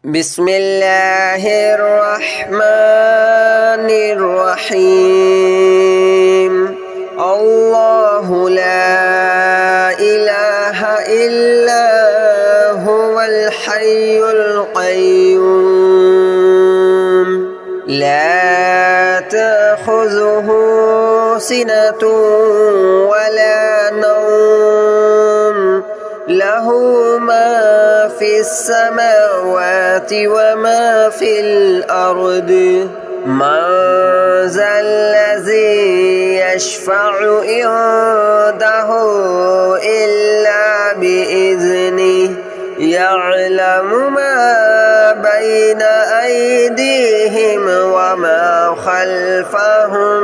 بسم الله الرحمن الرحيم الله لا إله إلا هو الحي القيوم لا تأخذه سنة ولا نوم له ما في السماوات وما في الأرض من ذا الذي يشفع عنده إلا بإذنه يعلم ما بين أيديهم وما خلفهم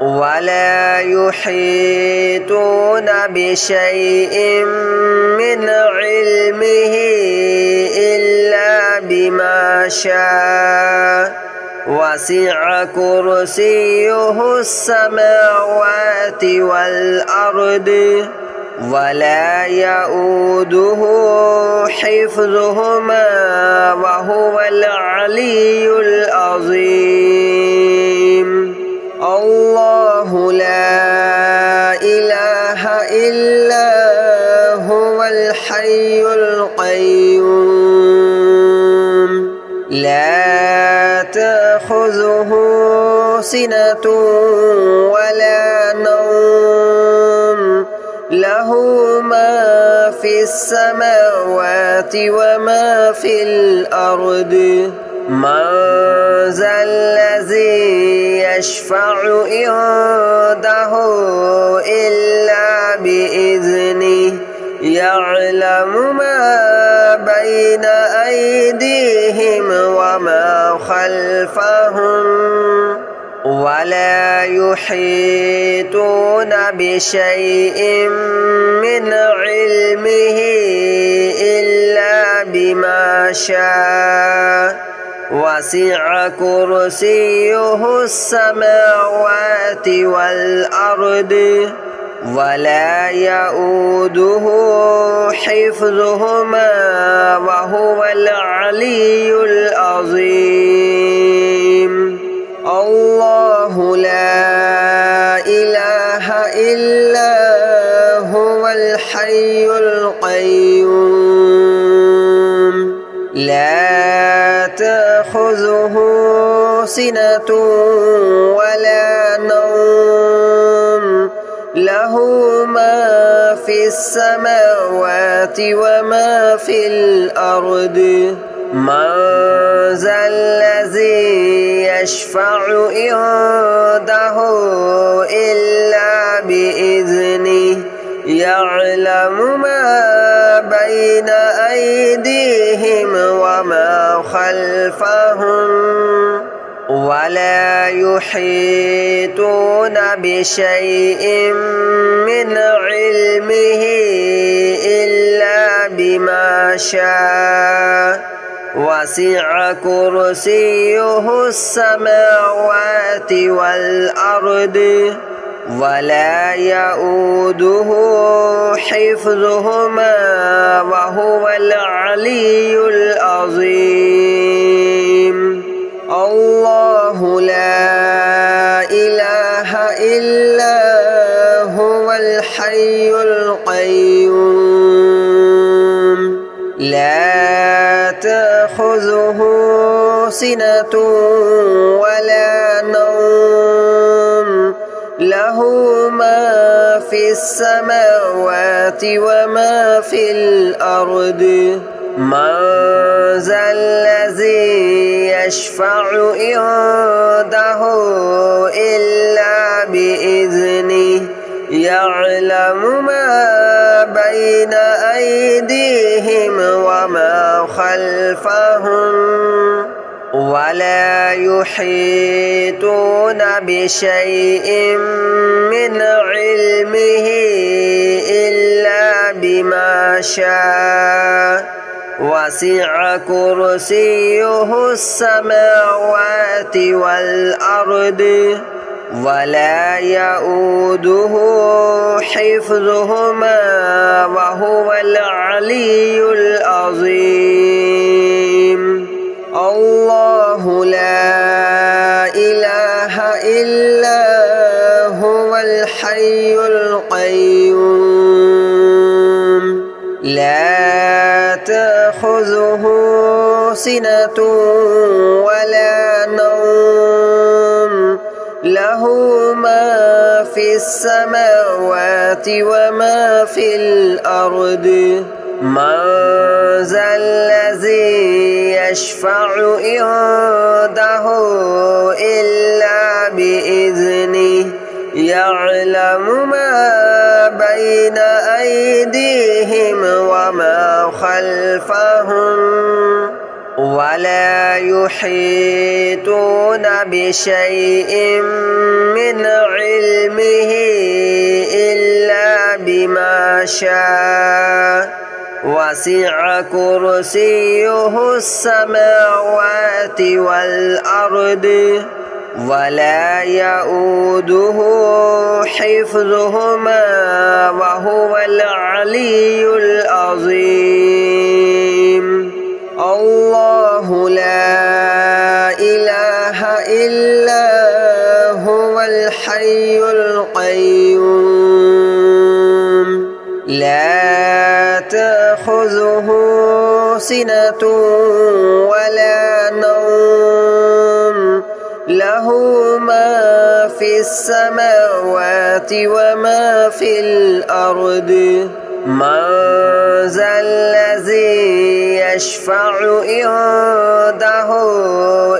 ولا يحيطون بشيء من علمه إلا بما شاء وسع كرسيه السماوات والأرض ولا يؤوده حفظهما وهو العلي العظيم الله لا إله إلا هو الحي القيوم لا تأخذه سنة ولا نوم له ما في السماوات وما في الأرض من ذا الذي يشفع عنده إلا بإذنه يعلم ما بين أيديهم وما خلفهم ولا يحيطون بشيء من علمه إلا بما شاء وسع كرسيه السماوات والأرض ولا يؤوده حفظهما وهو العلي العظيم الله لا إله إلا هو الحي القيوم لا تأخذه سنة ولا نوم له ما في السماوات وما في الأرض من ذا الذي يشفع عنده إلا بإذنه يعلم ما بين أيديهم وما خلفهم ولا يحيطون بشيء من علمه إلا بما شاء وسع كرسيه السماوات والأرض ولا يؤوده حفظهما وهو العلي العظيم الله لا إله إلا هو الحي القيوم لا تأخذه سنة ولا نوم له ما في السماوات وما في الأرض من ذا الذي يشفع عنده إلا بإذنه يعلم ما بين أيديهم وما خلفهم ولا يحيطون بشيء من علمه إلا بما شاء وسع كرسيه السماوات والأرض ولا يؤوده حفظهما وهو العلي العظيم. تأخذه سنة ولا نوم له ما في السماوات وما في الأرض من ذا الذي يشفع عنده إلا بإذنه يعلم ما بين أيديهم وما خلفهم ولا يحيطون بشيء من علمه إلا بما شاء وسع كرسيه السماوات والأرض ولا يؤوده حفظهما وهو العلي العظيم الله لا إله إلا هو الحي القيوم لا تأخذه سنة ولا نوم له ما في السماوات وما في الأرض من ذا الذي يشفع عنده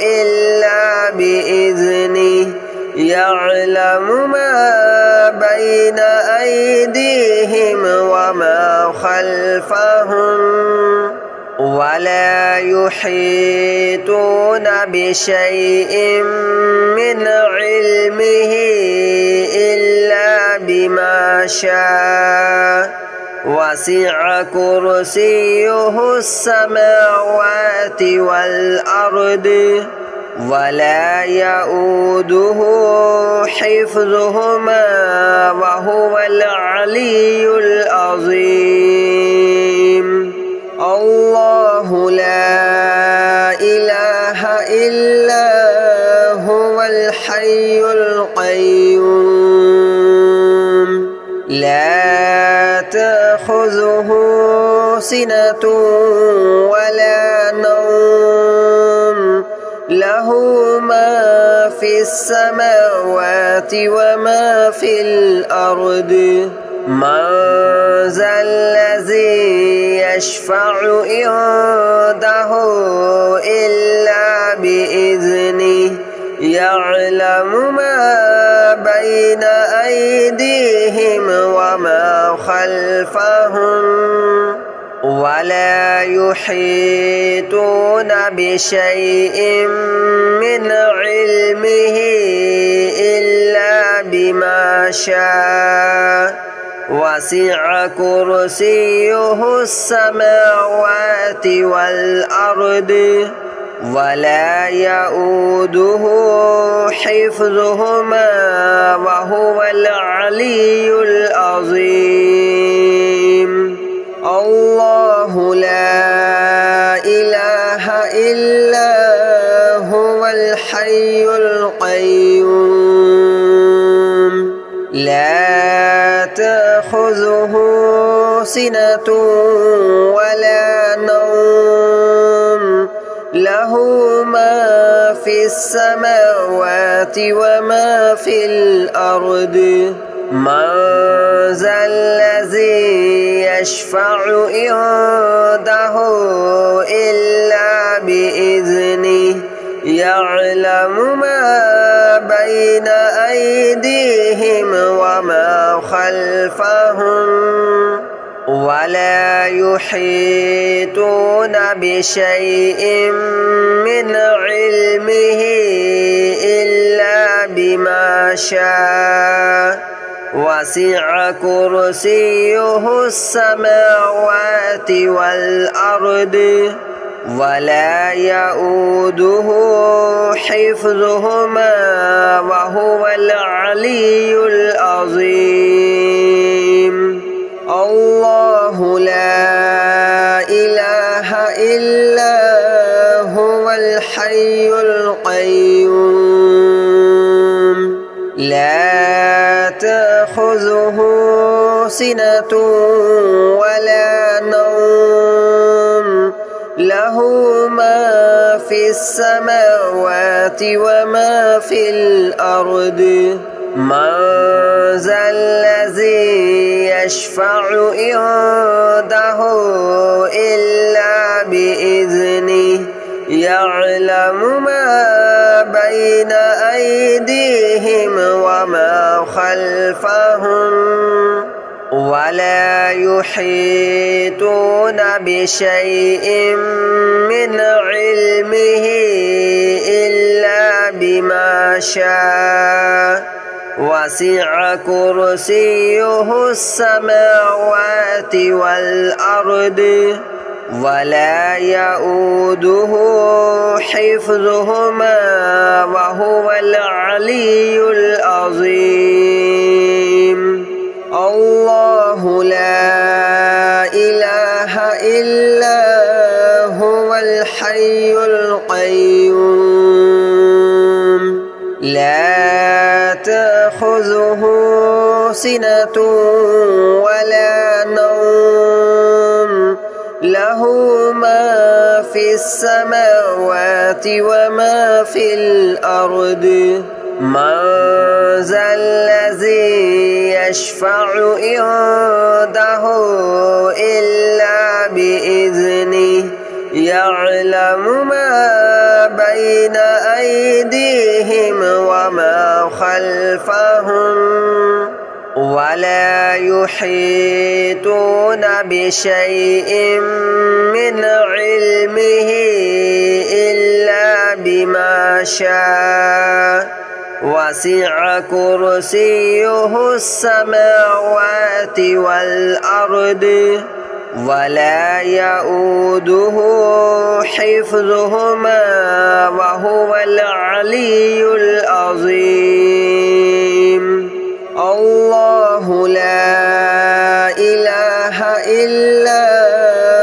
إلا بإذنه يعلم ما بين أيديهم وما خلفهم ولا يحيطون بشيء من علمه إلا بما شاء وسع كرسيه السماوات والأرض ولا يؤوده حفظهما وهو العلي العظيم الله لا إله إلا هو الحي القيوم لا تأخذه سنة ولا نوم له ما في السماوات وما في الأرض من ذا الذي يشفع عنده إلا بإذنه يعلم ما بين أيديهم وما خلفهم ولا يحيطون بشيء من علمه إلا بما شاء وسع كرسيه السماوات والأرض ولا يؤوده حفظهما وهو العلي العظيم الله لا إله إلا هو الحي القيوم لا تأخذه سنة ولا نوم له ما في السماوات وما في الأرض من ذا الذي يشفع عنده إلا بإذنه يعلم ما بين أيديهم وما خلفهم ولا يحيطون بشيء من علمه إلا بما شاء وسع كرسيه السماوات والأرض ولا يؤوده حفظهما وهو العلي العظيم الله لا إله إلا هو الحي القيوم لا تأخذه سنة ولا نوم له له ما في السماوات وما في الأرض من ذا الذي يشفع عنده إلا بإذنه يعلم ما بين أيديهم وما خلفهم ولا يحيطون بشيء من علمه إلا بما شاء وسع كرسيه السماوات والأرض ولا يؤوده حفظهما وهو العلي العظيم الله لا إله إلا هو الحي القيوم لا تأخذه سنة ولا نوم له ما في السماوات وما في الأرض من ذا الذي يشفع عنده إلا بإذنه يعلم ما بين أيديهم وما خلفهم ولا يحيطون بشيء من علمه إلا بما شاء وسع كرسيه السماوات والأرض ولا يؤوده حفظهما وهو العلي العظيم الله لا إله إلا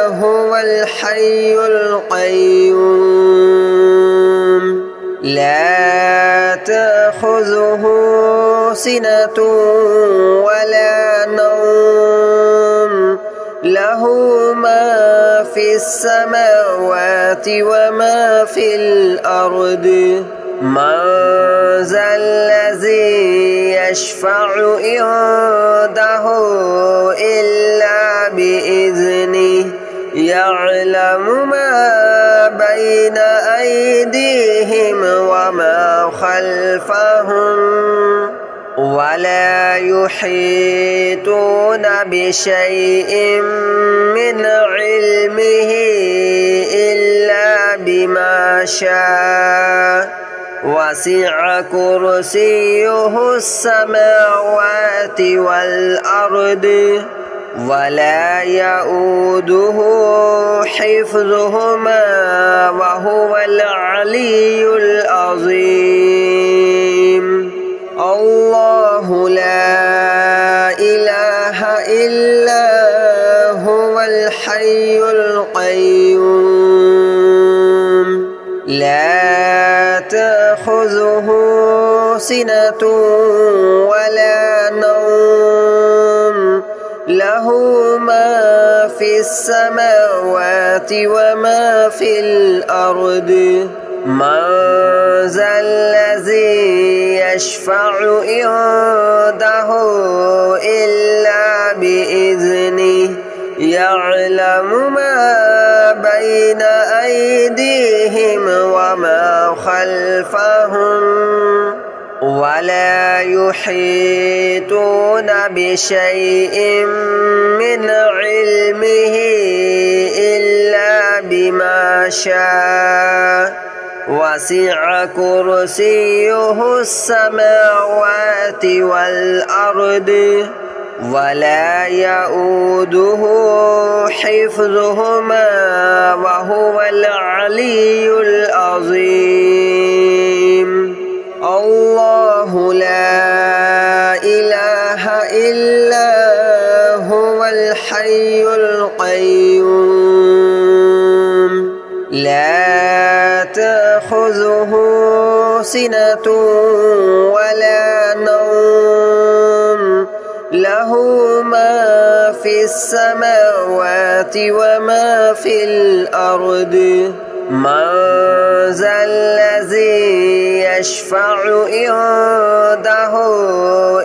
هو الحي القيوم لا تأخذه سنة ولا نوم له ما في السماوات وما في الأرض من ذا الذي يشفع عنده إلا بإذنه يعلم ما بين أيديهم وما خلفهم ولا يحيطون بشيء من علمه إلا بما شاء وسع كرسيه السماوات والأرض ولا يؤوده حفظهما وهو العلي العظيم الله لا إله إلا هو الحي القيوم لا تأخذه سنة ولا نوم له ما في السماوات وما في الأرض من ذا الذي يشفع عنده إلا بإذنه يعلم ما بين أيديهم وما خلفهم ولا يحيطون بشيء من علمه إلا بما شاء وسع كرسيه السماوات والأرض ولا يؤوده حفظهما وهو العلي العظيم الله لا إله إلا هو الحي القيوم لا تأخذه سنة ولا نوم له له ما في السماوات وما في الأرض من ذا الذي يشفع عنده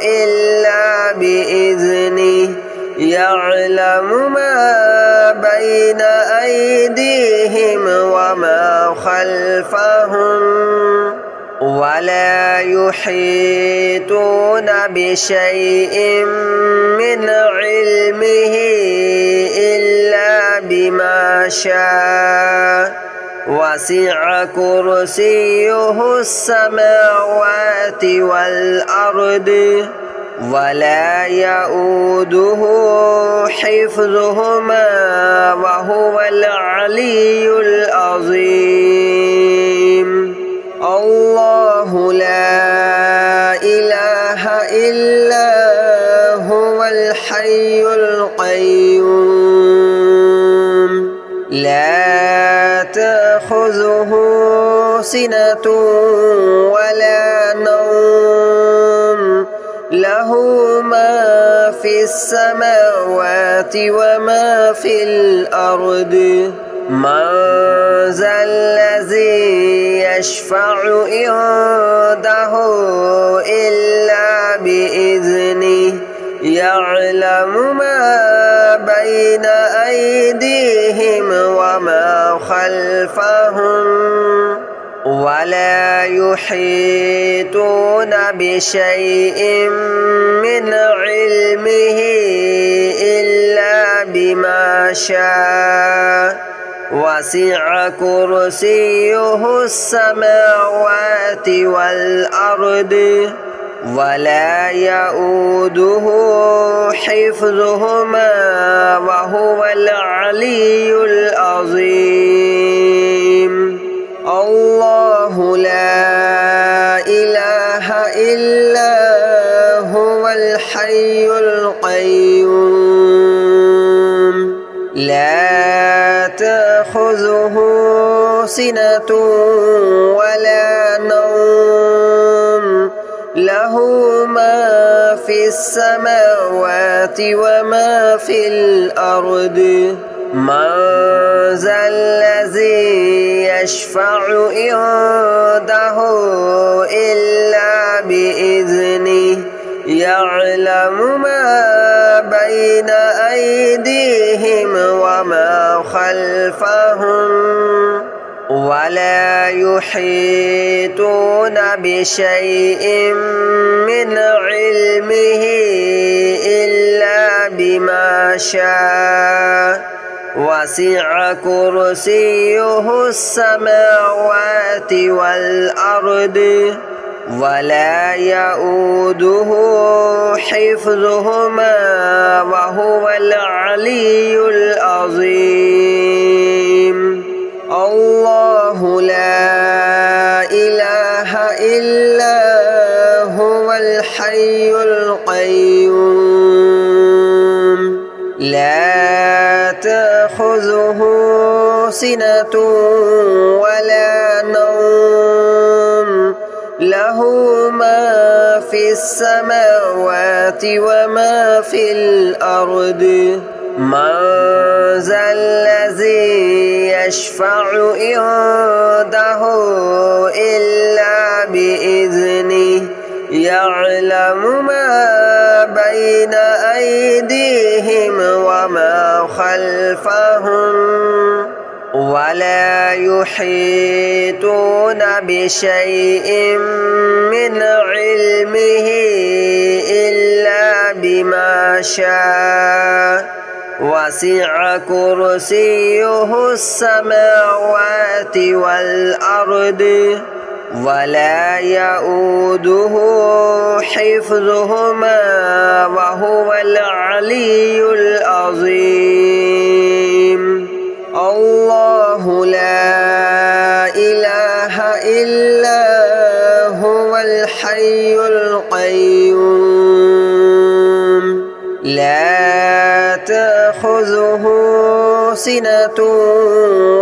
إلا بإذنه يعلم ما بين أيديهم وما خلفهم ولا يحيطون بشيء من علمه إلا بما شاء وسع كرسيه السماوات والأرض ولا يؤوده حفظهما وهو العلي العظيم الله لا إله إلا هو الحي القيوم لا تأخذه سنة ولا نوم له ما في السماوات وما في الأرض من ذا الذي يشفع عنده إلا بإذنه يعلم ما بين أيديهم وما خلفهم ولا يحيطون بشيء من علمه إلا بما شاء وسع كرسيه السماوات والأرض ولا يؤوده حفظهما وهو العلي العظيم الله لا إله إلا هو الحي القيوم لا تأخذه سنة ولا نوم له ما في السماوات وما في الأرض من ذا الذي يشفع عنده إلا بإذنه يعلم ما بين أيديهم وما خلفهم ولا يحيطون بشيء من علمه إلا بما شاء وسع كرسيه السماوات والأرض ولا يؤوده حفظهما وهو العلي العظيم الله لا إله إلا هو الحي القيوم لا تأخذه سنة ولا نوم له ما في السماوات وما في الأرض من ذا الذي يشفع عنده إلا بإذنه يعلم ما بين أيديهم وما خلفهم ولا يحيطون بشيء من علمه إلا بما شاء وسع كرسيه السماوات والأرض ولا يؤوده حفظهما وهو العلي العظيم الله لا إله إلا هو الحي القيوم لا تأخذه سنة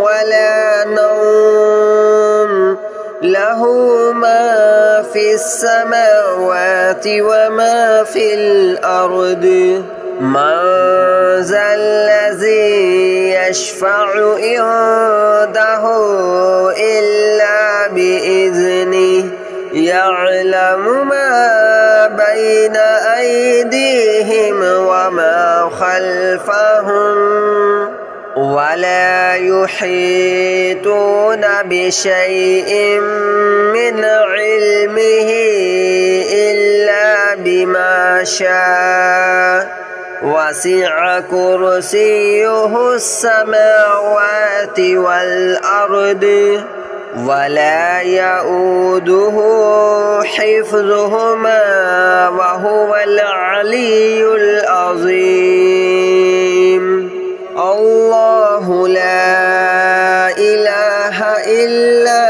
ولا نوم له ما في السماوات وما في الأرض من ذا الذي يشفع عنده إلا بإذنه يعلم ما بين أيديهم وما خلفهم ولا يحيطون بشيء من علمه إلا بما شاء وسع كرسيه السماوات والأرض ولا يؤوده حفظهما وهو العلي العظيم الله لا إله إلا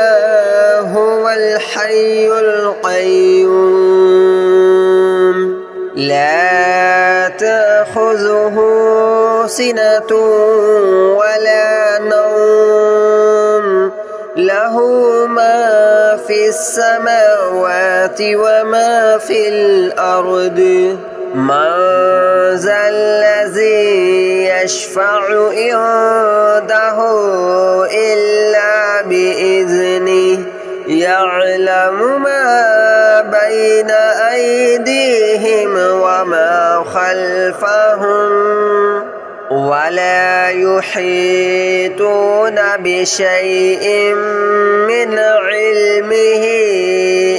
هو الحي القيوم لا تأخذه سنة ولا نوم له ما في السماوات وما في الأرض من ذا الذي يشفع عنده إلا بإذنه يعلم ما بين أيديهم وما خلفهم ولا يحيطون بشيء من علمه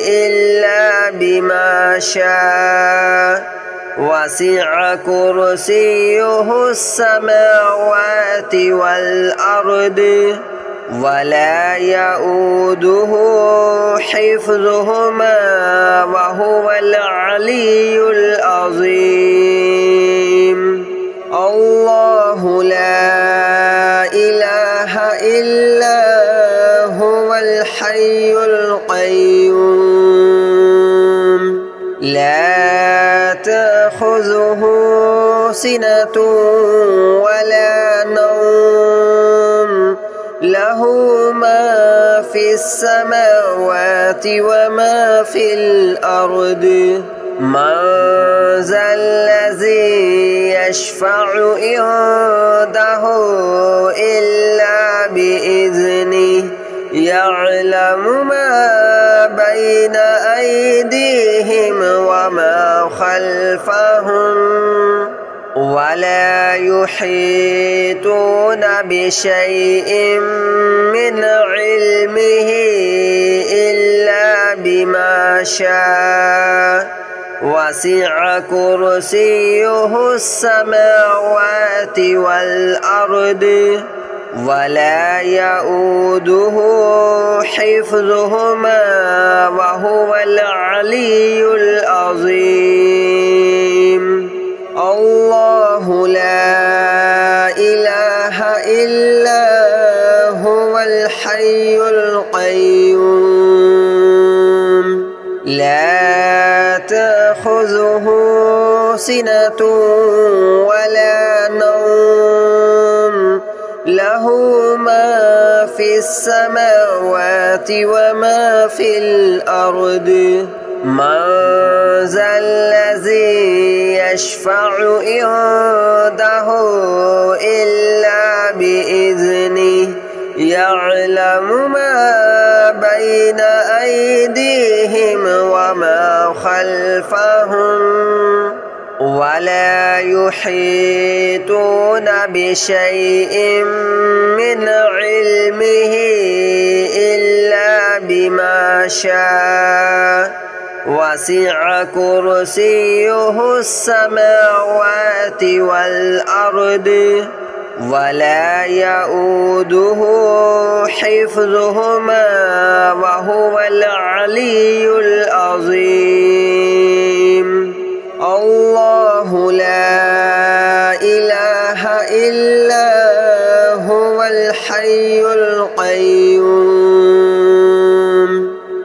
إلا بما شاء وسع كرسيه السماوات والأرض ولا يؤوده حفظهما وهو العلي العظيم الله لا إله إلا هو الحي القيوم لا تأخذه سنة ولا نوم له ما في السماوات وما في الأرض من ذا الذي يشفع عنده إلا بإذنه يعلم ما بين أيديهم وما خلفهم ولا يحيطون بشيء من علمه إلا بما شاء وسع كرسيه السماوات والأرض ولا يؤوده حفظهما وهو العلي العظيم الله لا إله إلا هو الحي القيوم لا تأخذه سنة ولا نوم له ما في السماوات وما في الأرض من ذا الذي يشفع عنده إلا بإذنه يعلم ما بين أيديهم وما خلفهم ولا يحيطون بشيء من علمه إلا بما شاء وسع كرسيه السماوات والأرض ولا يؤوده حفظهما وهو العلي العظيم الله لا إله إلا هو الحي القيوم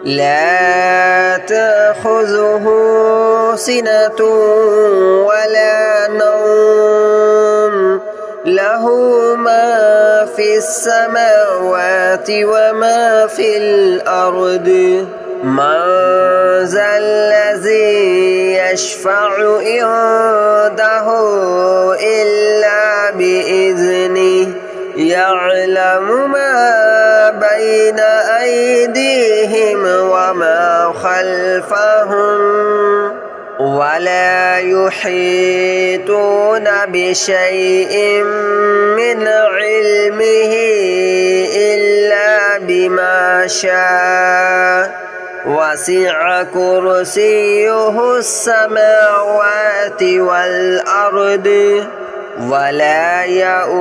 لا تأخذه سنة ولا نوم له ما في السماوات وما في الأرض من ذا الذي يشفع عنده إلا بإذنه يعلم ما بين أيديهم وما خلفهم ولا يحيطون بشيء من علمه إلا بما شاء وسع كرسيه السماوات والأرض ولا يؤوده